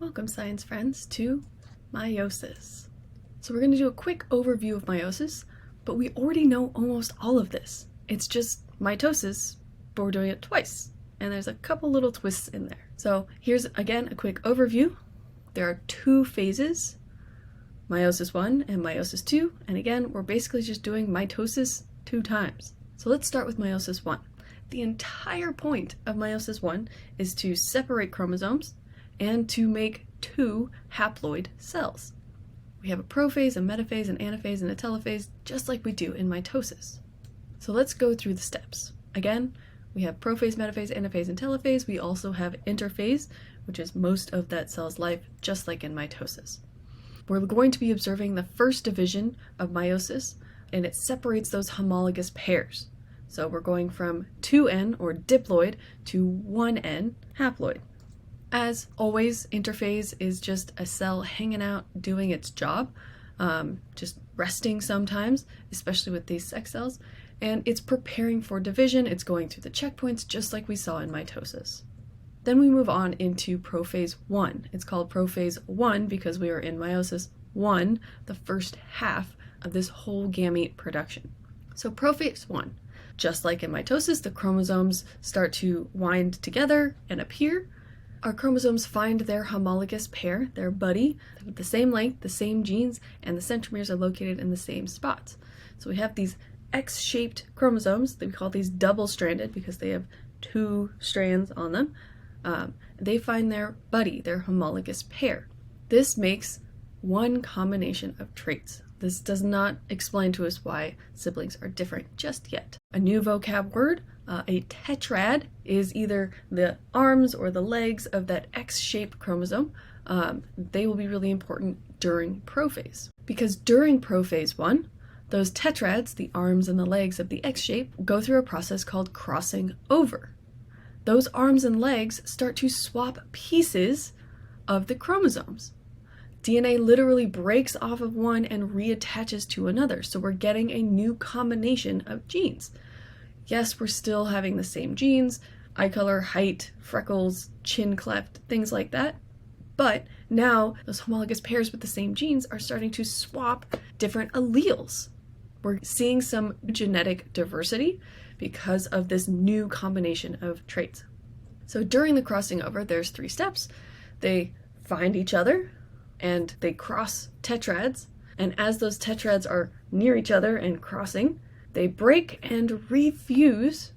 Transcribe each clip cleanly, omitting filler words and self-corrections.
Welcome, science friends, to meiosis. So we're going to do a quick overview of meiosis, but we already know almost all of this. It's just mitosis, but we're doing it twice, and there's a couple little twists in there. So here's, again, a quick overview. There are two phases, meiosis 1 and meiosis 2, and again, we're basically just doing mitosis 2 times. So let's start with meiosis 1. The entire point of meiosis 1 is to separate chromosomes and to make 2 haploid cells. We have a prophase, a metaphase, an anaphase, and a telophase, just like we do in mitosis. So let's go through the steps. Again, we have prophase, metaphase, anaphase, and telophase. We also have interphase, which is most of that cell's life, just like in mitosis. We're going to be observing the first division of meiosis, and it separates those homologous pairs. So we're going from 2N, or diploid, to 1N, haploid. As always, interphase is just a cell hanging out, doing its job, just resting sometimes, especially with these sex cells, and it's preparing for division. It's going through the checkpoints just like we saw in mitosis. Then we move on into prophase 1. It's called prophase 1 because we are in meiosis 1, the first half of this whole gamete production. So prophase 1, just like in mitosis, the chromosomes start to wind together and appear. Our chromosomes find their homologous pair, their buddy, with the same length, the same genes, and the centromeres are located in the same spots. So we have these X-shaped chromosomes that we call these double-stranded because they have 2 strands on them. They find their buddy, their homologous pair. This makes one combination of traits. This does not explain to us why siblings are different just yet. A new vocab word, a tetrad, is either the arms or the legs of that X-shaped chromosome. They will be really important during prophase. Because during prophase 1, those tetrads, the arms and the legs of the X-shape, go through a process called crossing over. Those arms and legs start to swap pieces of the chromosomes. DNA literally breaks off of one and reattaches to another, so we're getting a new combination of genes. Yes, we're still having the same genes, eye color, height, freckles, chin cleft, things like that, but now those homologous pairs with the same genes are starting to swap different alleles. We're seeing some genetic diversity because of this new combination of traits. So during the crossing over, there's 3 steps. They find each other, and they cross tetrads, and as those tetrads are near each other and crossing, they break and refuse.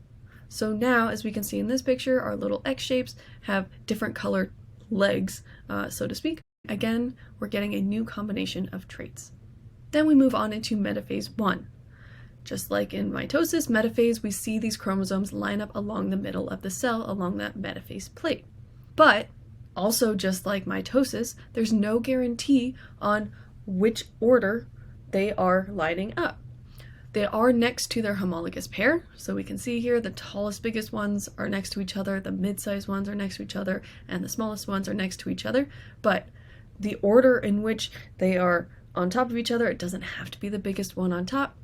So now, as we can see in this picture, our little X shapes have different colored legs, so to speak. Again, we're getting a new combination of traits. Then we move on into metaphase 1. Just like in mitosis, metaphase, we see these chromosomes line up along the middle of the cell, along that metaphase plate. But also, just like mitosis, there's no guarantee on which order they are lining up. They are next to their homologous pair, so we can see here the tallest, biggest ones are next to each other, the mid-sized ones are next to each other, and the smallest ones are next to each other, but the order in which they are on top of each other, it doesn't have to be the biggest one on top,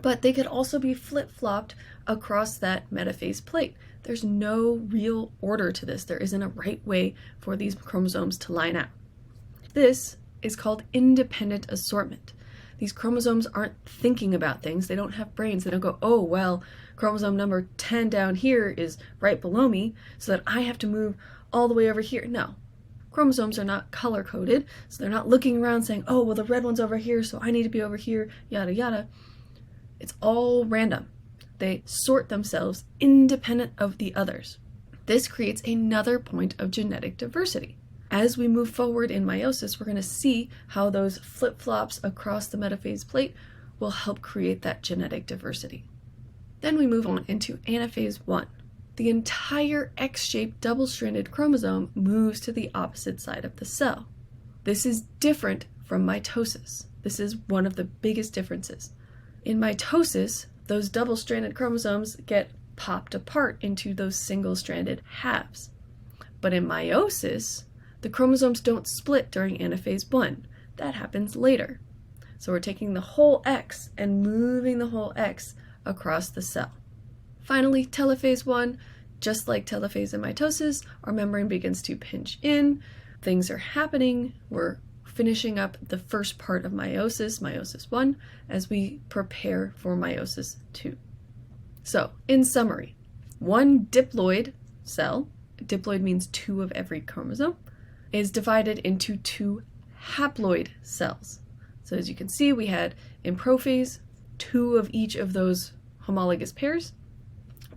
but they could also be flip-flopped across that metaphase plate. There's no real order to this. There isn't a right way for these chromosomes to line up. This is called independent assortment. These chromosomes aren't thinking about things. They don't have brains. They don't go, oh, well, chromosome number 10 down here is right below me, so that I have to move all the way over here. No. Chromosomes are not color-coded, so they're not looking around saying, oh, well, the red one's over here, so I need to be over here, yada, yada. It's all random. They sort themselves independent of the others. This creates another point of genetic diversity. As we move forward in meiosis, we're going to see how those flip-flops across the metaphase plate will help create that genetic diversity. Then we move on into anaphase 1. The entire X-shaped double-stranded chromosome moves to the opposite side of the cell. This is different from mitosis. This is one of the biggest differences. In mitosis, those double-stranded chromosomes get popped apart into those single-stranded halves. But in meiosis, the chromosomes don't split during anaphase 1. That happens later. So we're taking the whole X and moving the whole X across the cell. Finally, telophase 1, just like telophase and mitosis, our membrane begins to pinch in. things are happening. We're finishing up the first part of meiosis, meiosis 1, as we prepare for meiosis 2. So, in summary, one diploid cell, diploid means 2 of every chromosome, is divided into 2 haploid cells. So as you can see, we had in prophase 2 of each of those homologous pairs.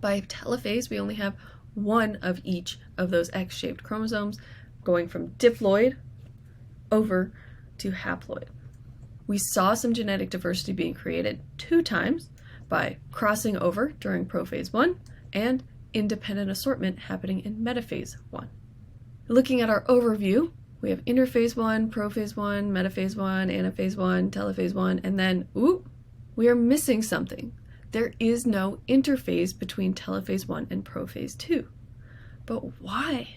By telophase, we only have 1 of each of those X-shaped chromosomes, going from diploid over to haploid. We saw some genetic diversity being created 2 times by crossing over during prophase 1 and independent assortment happening in metaphase 1. Looking at our overview, we have interphase 1, prophase 1, metaphase 1, anaphase 1, telophase 1, and then, we are missing something. There is no interphase between telophase 1 and prophase 2. But why?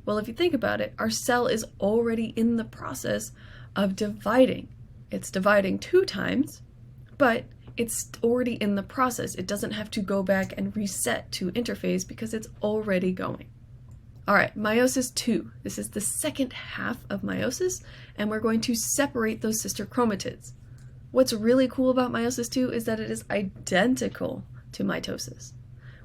Well, if you think about it, our cell is already in the process of dividing. It's dividing 2 times, but it's already in the process. It doesn't have to go back and reset to interphase because it's already going. All right, meiosis 2. This is the second half of meiosis, and we're going to separate those sister chromatids. What's really cool about meiosis 2 is that it is identical to mitosis.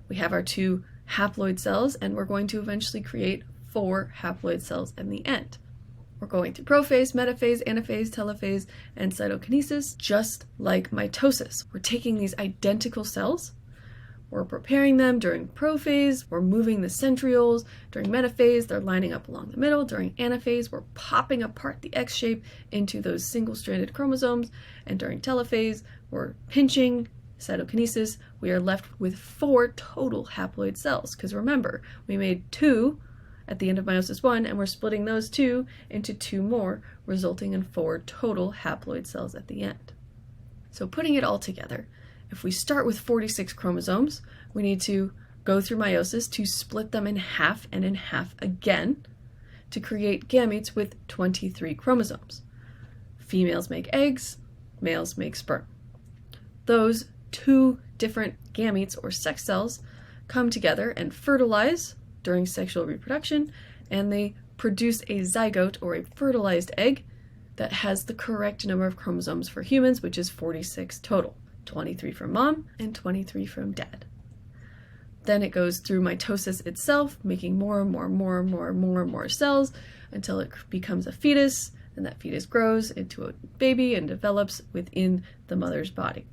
We have our 2 haploid cells, and we're going to eventually create 4 haploid cells in the end. We're going through prophase, metaphase, anaphase, telophase, and cytokinesis, just like mitosis. We're taking these identical cells, we're preparing them during prophase, we're moving the centrioles. During metaphase, they're lining up along the middle. During anaphase, we're popping apart the X shape into those single-stranded chromosomes. And during telophase, we're pinching cytokinesis. We are left with 4 total haploid cells. Because remember, we made 2 at the end of meiosis 1, and we're splitting those 2 into 2 more, resulting in 4 total haploid cells at the end. So putting it all together, if we start with 46 chromosomes, we need to go through meiosis to split them in half and in half again to create gametes with 23 chromosomes. Females make eggs, males make sperm. Those 2 different gametes or sex cells come together and fertilize during sexual reproduction, and they produce a zygote or a fertilized egg that has the correct number of chromosomes for humans, which is 46 total. 23 from mom and 23 from dad. Then it goes through mitosis itself, making more and more cells until it becomes a fetus, and that fetus grows into a baby and develops within the mother's body.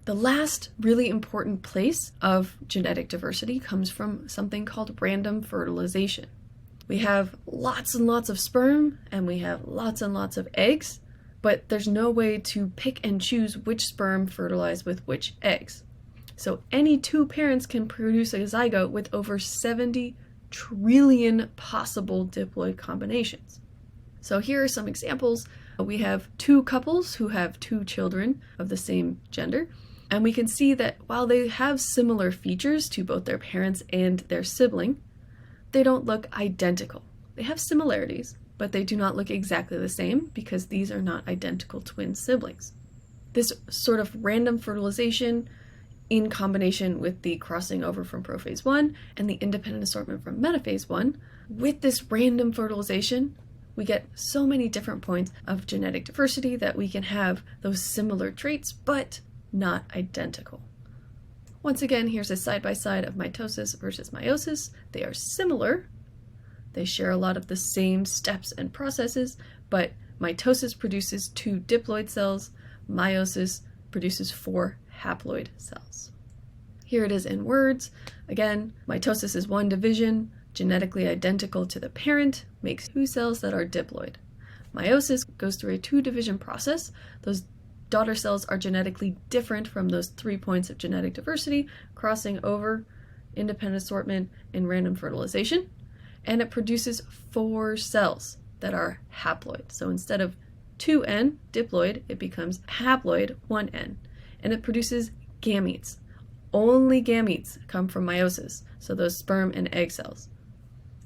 The last really important place of genetic diversity comes from something called random fertilization. We have lots and lots of sperm, and we have lots and lots of eggs, but there's no way to pick and choose which sperm fertilize with which eggs. So any 2 parents can produce a zygote with over 70 trillion possible diploid combinations. So here are some examples. We have 2 couples who have 2 children of the same gender, and we can see that while they have similar features to both their parents and their sibling, they don't look identical. They have similarities, but they do not look exactly the same because these are not identical twin siblings. This sort of random fertilization in combination with the crossing over from prophase 1 and the independent assortment from metaphase 1, with this random fertilization, we get so many different points of genetic diversity that we can have those similar traits, but not identical. Once again, here's a side-by-side of mitosis versus meiosis. They are similar. They share a lot of the same steps and processes, but mitosis produces 2 diploid cells, meiosis produces 4 haploid cells. Here it is in words. Again, mitosis is 1 division, genetically identical to the parent, makes 2 cells that are diploid. Meiosis goes through a 2-division process. Those daughter cells are genetically different from those 3 points of genetic diversity, crossing over, independent assortment, and random fertilization. And it produces 4 cells that are haploid. So instead of 2N, diploid, it becomes haploid, 1N. And it produces gametes. Only gametes come from meiosis, so those sperm and egg cells.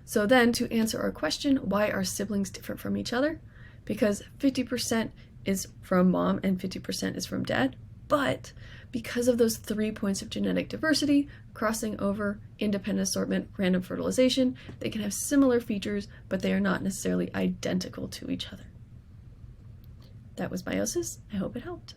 So then, to answer our question, why are siblings different from each other? Because 50% is from mom and 50% is from dad, but because of those 3 points of genetic diversity, crossing over, independent assortment, random fertilization, they can have similar features, but they are not necessarily identical to each other. That was meiosis. I hope it helped.